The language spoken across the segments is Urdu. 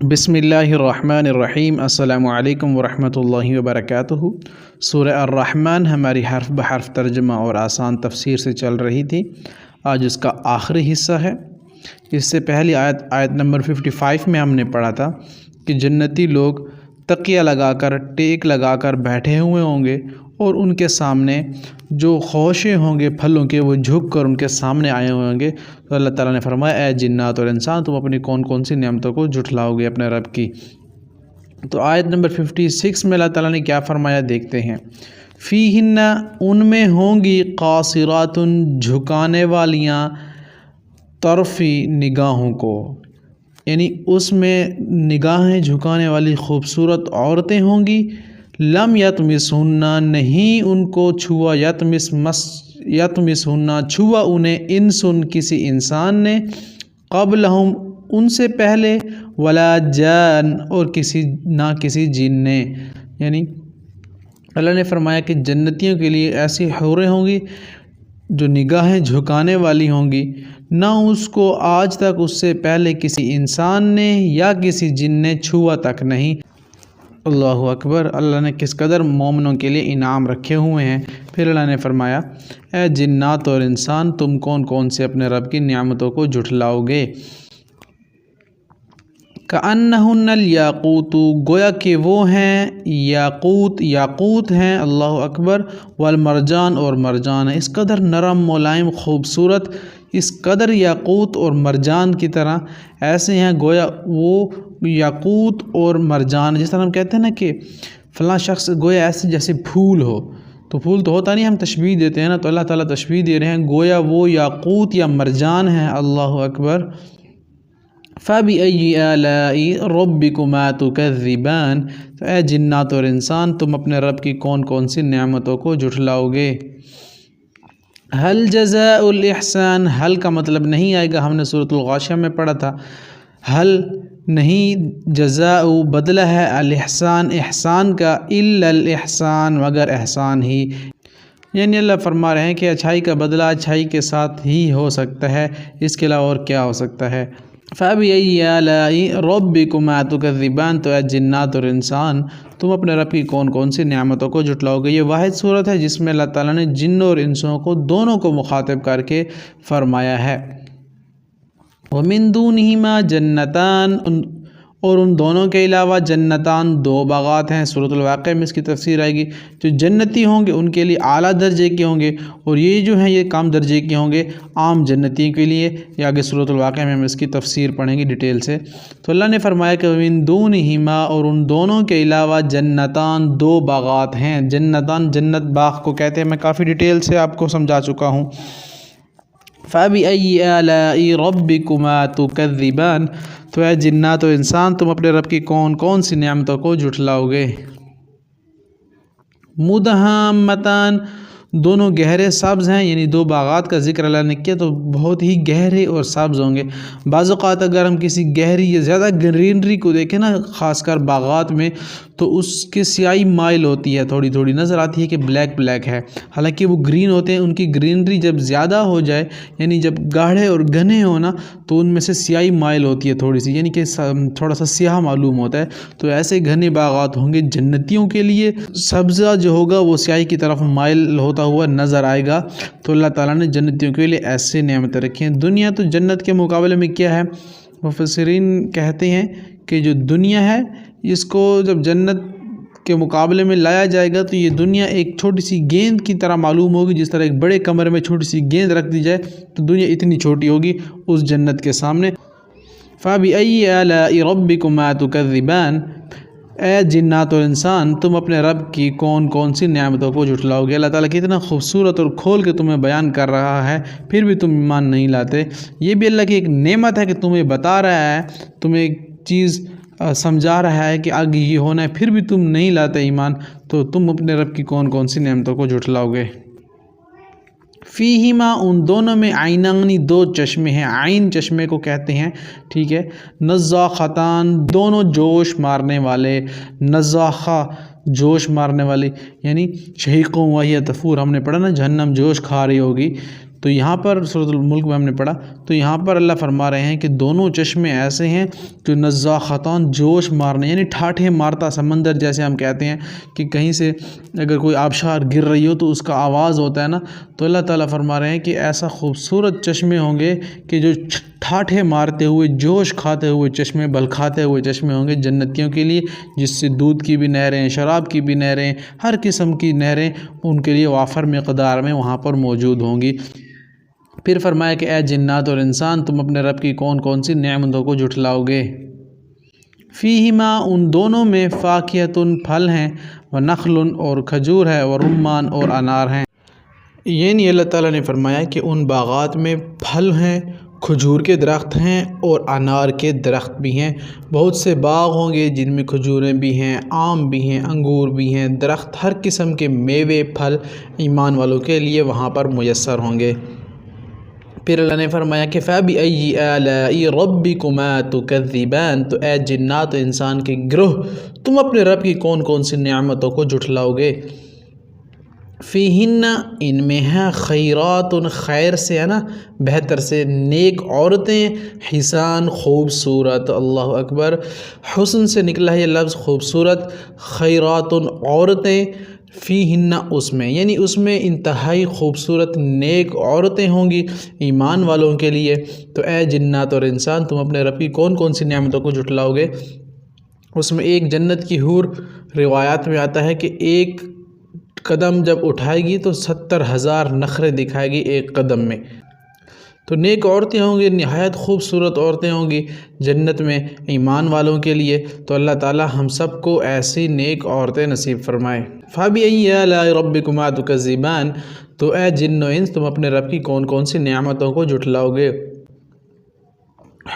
بسم اللہ الرحمن الرحیم۔ السلام علیکم ورحمۃ اللہ وبرکاتہ۔ سورہ الرحمن ہماری حرف بحرف ترجمہ اور آسان تفسیر سے چل رہی تھی، آج اس کا آخری حصہ ہے۔ اس سے پہلی آیت نمبر 55 میں ہم نے پڑھا تھا کہ جنتی لوگ تکیہ لگا کر ٹیک لگا کر بیٹھے ہوئے ہوں گے اور ان کے سامنے جو خوشے ہوں گے پھلوں کے وہ جھک کر ان کے سامنے آئے ہوئے ہوں گے۔ تو اللہ تعالیٰ نے فرمایا اے جنات اور انسان، تم اپنی کون کون سی نعمتوں کو جھٹلاؤ گے اپنے رب کی۔ تو آیت نمبر 56 میں اللہ تعالیٰ نے کیا فرمایا دیکھتے ہیں۔ فیہن، ان میں ہوں گی قاصرات، جھکانے والیاں، طرفی نگاہوں کو، یعنی اس میں نگاہیں جھکانے والی خوبصورت عورتیں ہوں گی۔ لم یطمثہن، نہیں ان کو چھوا، یطمثہن چھوا انہیں، انسن کسی انسان نے، قبلہم ان سے پہلے، ولا جان اور کسی جن نے۔ یعنی اللہ نے فرمایا کہ جنتیوں کے لیے ایسی حوریں ہوں گی جو نگاہیں جھکانے والی ہوں گی، نہ اس کو آج تک اس سے پہلے کسی انسان نے یا کسی جن نے چھوا تک نہیں۔ اللہ اکبر، اللہ نے کس قدر مومنوں کے لیے انعام رکھے ہوئے ہیں۔ پھر اللہ نے فرمایا اے جنات اور انسان، تم کون کون سے اپنے رب کی نعمتوں کو جھٹلاؤ گے۔ کأنہن الیاقوت، گویا کہ وہ ہیں یاقوت ہیں، اللہ اکبر، والمرجان اور مرجان ہے۔ اس قدر نرم ملائم خوبصورت، اس قدر یاقوت اور مرجان کی طرح ایسے ہیں گویا وہ یاقوت اور مرجان، جس طرح ہم کہتے ہیں نا کہ فلاں شخص گویا ایسے جیسے پھول ہو، تو پھول تو ہوتا نہیں، ہم تشبیہ دیتے ہیں نا، تو اللہ تعالیٰ تشبیہ دے رہے ہیں گویا وہ یاقوت یا مرجان ہیں، اللہ اکبر۔ فَبِأَيِّ آلَاءِ رَبِّكُمَا تُكَذِّبَانِ، تو اے جنات اور انسان، تم اپنے رب کی کون کون سی نعمتوں کو جھٹلاؤ گے۔ حل جزاء الاحسان، حل کا مطلب نہیں آئے گا، ہم نے سورۃ الغاشیہ میں پڑھا تھا۔ حل نہیں، جزاء بدلہ ہے الاحسان، احسان کا، الا الاحسان مگر احسان ہی، یعنی اللہ فرما رہے ہیں کہ اچھائی کا بدلہ اچھائی کے ساتھ ہی ہو سکتا ہے، اس کے علاوہ اور کیا ہو سکتا ہے۔ فَبِأَيِّ آلَاءِ رَبِّكُمَا تُكَذِّبَانِ، تو اے جنات اور انسان، تم اپنے رب کی کون کون سی نعمتوں کو جھٹلاؤ گے۔ یہ واحد صورت ہے جس میں اللہ تعالیٰ نے جن اور انسوں کو دونوں کو مخاطب کر کے فرمایا ہے۔ وَمِن دُونِهِمَا جَنَّتَانِ، اور ان دونوں کے علاوہ جنتان، دو باغات ہیں۔ سورۃ الواقعہ میں اس کی تفسیر آئے گی۔ جو جنتی ہوں گے ان کے لیے اعلیٰ درجے کے ہوں گے، اور یہ جو ہیں یہ کم درجے کے ہوں گے عام جنتیوں کے لیے۔ یہ آگے سورۃ الواقعہ میں ہم اس کی تفسیر پڑھیں گے ڈیٹیل سے۔ تو اللہ نے فرمایا کہ وَمِن دُونِهِمَا، اور ان دونوں کے علاوہ جنتان، دو باغات ہیں۔ جنتان، جنت باغ کو کہتے ہیں، میں کافی ڈیٹیل سے آپ کو سمجھا چکا ہوں۔ فَبِأَيِّ آلَاءِ رَبِّكُمَا تُكَذِّبَانِ، تو اے جنات و انسان، تم اپنے رب کی کون کون سی نعمتوں کو جھٹلاؤ گے۔ مُدْحَامَّتَانِ، دونوں گہرے سبز ہیں، یعنی دو باغات کا ذکر اللہ نے کیا تو بہت ہی گہرے اور سبز ہوں گے۔ بعض اوقات اگر ہم کسی گہری یا زیادہ گرینری کو دیکھیں نا، خاص کر باغات میں، تو اس کی سیاہی مائل ہوتی ہے، تھوڑی تھوڑی نظر آتی ہے کہ بلیک ہے، حالانکہ وہ گرین ہوتے ہیں۔ ان کی گرینری جب زیادہ ہو جائے، یعنی جب گاڑھے اور گھنے ہونا، تو ان میں سے سیاہی مائل ہوتی ہے تھوڑی سی، یعنی کہ تھوڑا سا سیاہ معلوم ہوتا ہے۔ تو ایسے گھنے باغات ہوں گے جنتیوں کے لیے، سبزہ جو ہوگا وہ سیاہی کی طرف مائل ہوتا ہوا نظر آئے گا۔ تو اللہ تعالیٰ نے جنتیوں کے لیے ایسے نعمتیں رکھی ہیں۔ دنیا تو جنت کے مقابلے میں کیا ہے؟ مفسرین کہتے ہیں کہ جو دنیا ہے، اس کو جب جنت کے مقابلے میں لایا جائے گا تو یہ دنیا ایک چھوٹی سی گیند کی طرح معلوم ہوگی۔ جس طرح ایک بڑے کمرے میں چھوٹی سی گیند رکھ دی جائے تو دنیا اتنی چھوٹی ہوگی اس جنت کے سامنے۔ فَبِأَيِّ آلَاءِ رَبِّكُمَا تُكَذِّبَانِ، اے جنات اور انسان، تم اپنے رب کی کون کون سی نعمتوں کو جھٹلاؤ گے۔ اللہ تعالیٰ کتنا خوبصورت اور کھول کے تمہیں بیان کر رہا ہے، پھر بھی تم ایمان نہیں لاتے۔ یہ بھی اللہ کی ایک نعمت ہے کہ تمہیں بتا رہا ہے، تمہیں ایک چیز سمجھا رہا ہے کہ آگے یہ ہونا ہے، پھر بھی تم نہیں لاتے ایمان، تو تم اپنے رب کی کون کون سی نعمتوں کو جھٹلاؤ گے۔ فیہما، ان دونوں میں، عینانی، دو چشمے ہیں، عین چشمے کو کہتے ہیں، ٹھیک ہے۔ نضاختان، دونوں جوش مارنے والے، نضاخہ جوش مارنے والی، یعنی شہیقوں وہی تفور، ہم نے پڑھا نا جہنم جوش کھا رہی ہوگی، تو یہاں پر سورۃ الملک میں ہم نے پڑھا، تو یہاں پر اللہ فرما رہے ہیں کہ دونوں چشمے ایسے ہیں جو نزاخطان جوش مارنے، یعنی ٹھاٹھے مارتا سمندر، جیسے ہم کہتے ہیں کہ کہیں سے اگر کوئی آبشار گر رہی ہو تو اس کا آواز ہوتا ہے نا، تو اللہ تعالیٰ فرما رہے ہیں کہ ایسا خوبصورت چشمے ہوں گے کہ جو ٹھاٹھے مارتے ہوئے، جوش کھاتے ہوئے چشمے، بلکھاتے ہوئے چشمے ہوں گے جنتیوں کے لیے، جس سے دودھ کی بھی نہریں، شراب کی بھی نہریں، ہر قسم کی نہریں ان کے لیے وافر مقدار میں وہاں پر موجود ہوں گی۔ پھر فرمایا کہ اے جنات اور انسان، تم اپنے رب کی کون کون سی نعمتوں کو جھٹلاؤ گے؟ فیہما، ان دونوں میں، فاکہۃ، پھل ہیں، ونخل، اور کھجور ہے، ورمان، اور انار ہیں۔ یعنی اللہ تعالیٰ نے فرمایا کہ ان باغات میں پھل ہیں، کھجور کے درخت ہیں اور انار کے درخت بھی ہیں۔ بہت سے باغ ہوں گے جن میں کھجوریں بھی ہیں، آم بھی ہیں، انگور بھی ہیں، درخت، ہر قسم کے میوے پھل ایمان والوں کے لیے وہاں پر میسر ہوں گے۔ پھر اللہ نے فرمایا کہ فَبِأَيِّ آلَاءِ رَبِّكُمَا تُكَذِّبَانِ، تو اے جنات و انسان کے گروہ، تم اپنے رب کی کون کون سی نعمتوں کو جھٹلاؤ گے؟ فیہن، ان میں ہیں، خیرات، خیر سے ہے نا، بہتر سے، نیک عورتیں، حسان، خوبصورت، اللہ اکبر، حسن سے نکلا ہے یہ لفظ، خوبصورت، خیرات، عورتیں، فیہن، اس میں، یعنی اس میں انتہائی خوبصورت نیک عورتیں ہوں گی ایمان والوں کے لیے۔ تو اے جنات اور انسان، تم اپنے رب کی کون کون سی نعمتوں کو جھٹلاؤ گے؟ اس میں ایک جنت کی حور، روایات میں آتا ہے کہ ایک قدم جب اٹھائے گی تو 70,000 نخرے دکھائے گی ایک قدم میں۔ تو نیک عورتیں ہوں گی، نہایت خوبصورت عورتیں ہوں گی جنت میں ایمان والوں کے لیے۔ تو اللہ تعالیٰ ہم سب کو ایسی نیک عورتیں نصیب فرمائے۔ فَبِأَيِّ آلَاءِ رَبِّكُمَا تُكَذِّبَانِ، تو اے جن و انس، تم اپنے رب کی کون کون سی نعمتوں کو جھٹلاؤ گے؟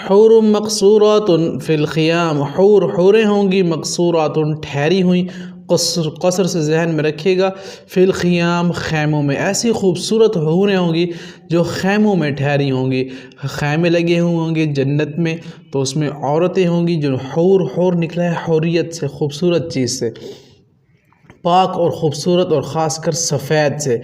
حور مقصورات فی الخیام، حوریں ہوں گی، مقصورات، ٹھہری ہوئیں، قصر سے ذہن میں رکھیے گا، فی الخیام، خیموں میں، ایسی خوبصورت حوریں ہوں گی جو خیموں میں ٹھہری ہوں گی، خیمے لگے ہوئے ہوں گے جنت میں، تو اس میں عورتیں ہوں گی جو حور نکلا ہے حوریت سے، خوبصورت چیز سے، پاک اور خوبصورت، اور خاص کر سفید سے۔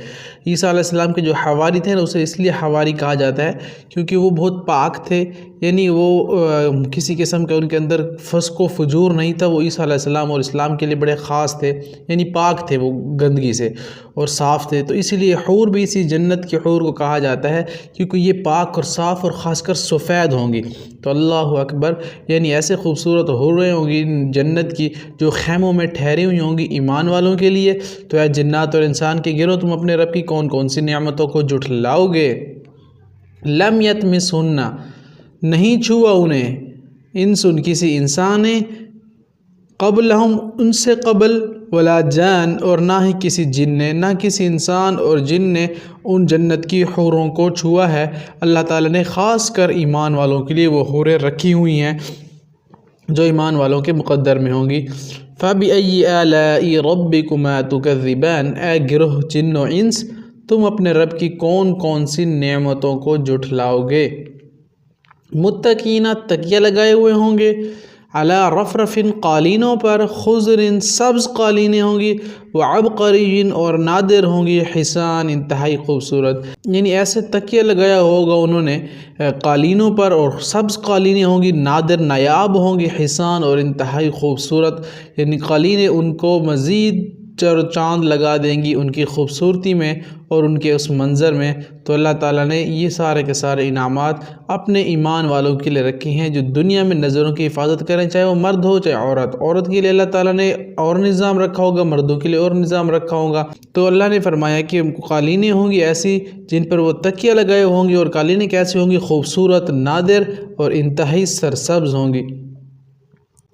عیسیٰ علیہ السلام کے جو حواری تھے نا، اسے اس لیے حواری کہا جاتا ہے کیونکہ وہ بہت پاک تھے، یعنی وہ کسی قسم کا ان کے اندر فسق و فجور نہیں تھا، وہ عیسیٰ علیہ السلام اور اسلام کے لیے بڑے خاص تھے، یعنی پاک تھے وہ گندگی سے اور صاف تھے، تو اسی لیے حور بھی اسی جنت کی حور کو کہا جاتا ہے کیونکہ یہ پاک اور صاف اور خاص کر سفید ہوں گی۔ تو اللہ اکبر، یعنی ایسے خوبصورت حوریں ہوں گی جنت کی جو خیموں میں ٹھہری ہوئی ہوں گی ایمان والوں کے لیے۔ تو اے جنات اور انسان کے گروہ، تم اپنے رب کی کون کون سی نعمتوں کو جھٹلاؤ گے؟ لم یطمثہن، نہیں چھوا انہیں، انسن، کسی انسان نے، قبلہم، ان سے قبل، ولا جان، اور نہ ہی کسی جن نے، نہ کسی انسان اور جن نے ان جنت کی حوروں کو چھوا ہے۔ اللہ تعالیٰ نے خاص کر ایمان والوں کے لیے وہ حوریں رکھی ہوئی ہیں جو ایمان والوں کے مقدر میں ہوں گی۔ فَبِأَيِّ آلَاءِ رَبِّكُمَا تُكَذِّبَانِ، اے گروہ جن و انس، تم اپنے رب کی کون کون سی نعمتوں کو جھٹلاؤ گے؟ متکئین، تکیہ لگائے ہوئے ہوں گے، علی رفرف، قالینوں پر، خضر، سبز قالینیں ہوں گی، وعبقری، اور نادر ہوں گی، حسان، انتہائی خوبصورت، یعنی ایسے تکیہ لگایا ہوگا انہوں نے قالینوں پر، اور سبز قالینیں ہوں گی، نادر، نایاب ہوں گی، حسان، اور انتہائی خوبصورت، یعنی قالینیں ان کو مزید چاند لگا دیں گی ان کی خوبصورتی میں اور ان کے اس منظر میں۔ تو اللہ تعالیٰ نے یہ سارے کے سارے انعامات اپنے ایمان والوں کے لیے رکھے ہیں جو دنیا میں نظروں کی حفاظت کریں، چاہے وہ مرد ہو چاہے عورت۔ عورت کے لیے اللہ تعالیٰ نے اور نظام رکھا ہوگا، مردوں کے لیے اور نظام رکھا ہوگا۔ تو اللہ نے فرمایا کہ قالینیں ہوں گی ایسی جن پر وہ تکیہ لگائے ہوں گی، اور قالینیں کیسی ہوں گی؟ خوبصورت، نادر، اور انتہائی سرسبز ہوں گی۔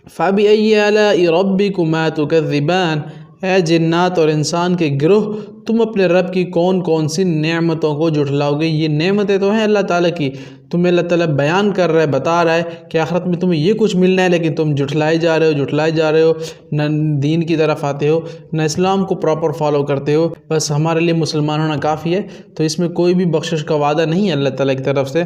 فَبِأَيِّ آلَاءِ رَبِّكُمَا تُكَذِّبَانِ، اے جنات اور انسان کے گروہ، تم اپنے رب کی کون کون سی نعمتوں کو جھٹلاؤ گے؟ یہ نعمتیں تو ہیں اللہ تعالیٰ کی، تمہیں اللہ تعالیٰ بیان کر رہا ہے، بتا رہا ہے کہ آخرت میں تمہیں یہ کچھ ملنا ہے، لیکن تم جھٹلائے جا رہے ہو، نہ دین کی طرف آتے ہو، نہ اسلام کو پراپر فالو کرتے ہو، بس ہمارے لیے مسلمان ہونا کافی ہے۔ تو اس میں کوئی بھی بخشش کا وعدہ نہیں ہے اللہ تعالیٰ کی طرف سے۔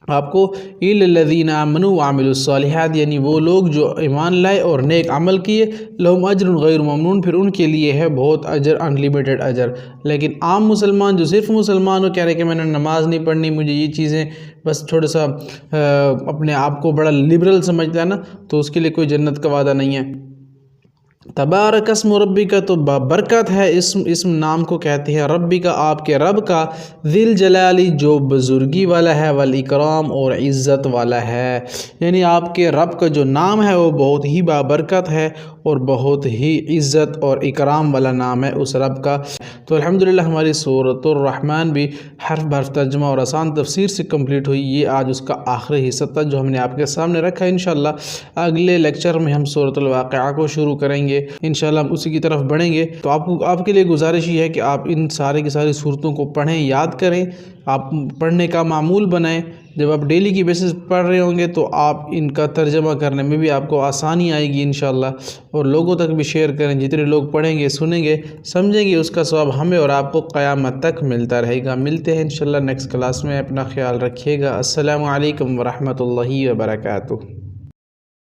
آپ کو الذین آمنوا وعملوا الصالحات، یعنی وہ لوگ جو ایمان لائے اور نیک عمل کیے، لہم اجر غیر ممنون، پھر ان کے لیے ہے بہت اجر، انلیمیٹڈ اجر۔ لیکن عام مسلمان جو صرف مسلمان ہو، کہہ رہے کہ میں نے نماز نہیں پڑھنی، مجھے یہ چیزیں بس تھوڑا سا اپنے آپ کو بڑا لبرل سمجھتا ہے نا، تو اس کے لیے کوئی جنت کا وعدہ نہیں ہے۔ تبارک اسم ربی کا، تو برکت ہے اسم نام کو کہتے ہیں، ربی کا آپ کے رب کا، ذی الجلالی جو بزرگی والا ہے، والاکرام اور عزت والا ہے، یعنی آپ کے رب کا جو نام ہے وہ بہت ہی بابرکت ہے اور بہت ہی عزت اور اکرام والا نام ہے اس رب کا۔ تو الحمدللہ ہماری سورۃ الرحمن بھی حرف بحرف ترجمہ اور آسان تفسیر سے کمپلیٹ ہوئی۔ یہ آج اس کا آخری حصہ تھا جو ہم نے آپ کے سامنے رکھا۔ انشاءاللہ اگلے لیکچر میں ہم سورۃ الواقعہ کو شروع کریں گے، انشاءاللہ ہم اسی کی طرف بڑھیں گے۔ تو آپ کے لیے گزارش یہ ہے کہ آپ ان سارے کی ساری صورتوں کو پڑھیں، یاد کریں، آپ پڑھنے کا معمول بنائیں۔ جب آپ ڈیلی کی بیسس پڑھ رہے ہوں گے تو آپ ان کا ترجمہ کرنے میں بھی آپ کو آسانی آئے گی انشاءاللہ، اور لوگوں تک بھی شیئر کریں۔ جتنے لوگ پڑھیں گے، سنیں گے، سمجھیں گے، اس کا ثواب ہمیں اور آپ کو قیامت تک ملتا رہے گا۔ ملتے ہیں انشاءاللہ نیکسٹ کلاس میں، اپنا خیال رکھیے گا۔ السلام علیکم ورحمۃ اللہ وبرکاتہ۔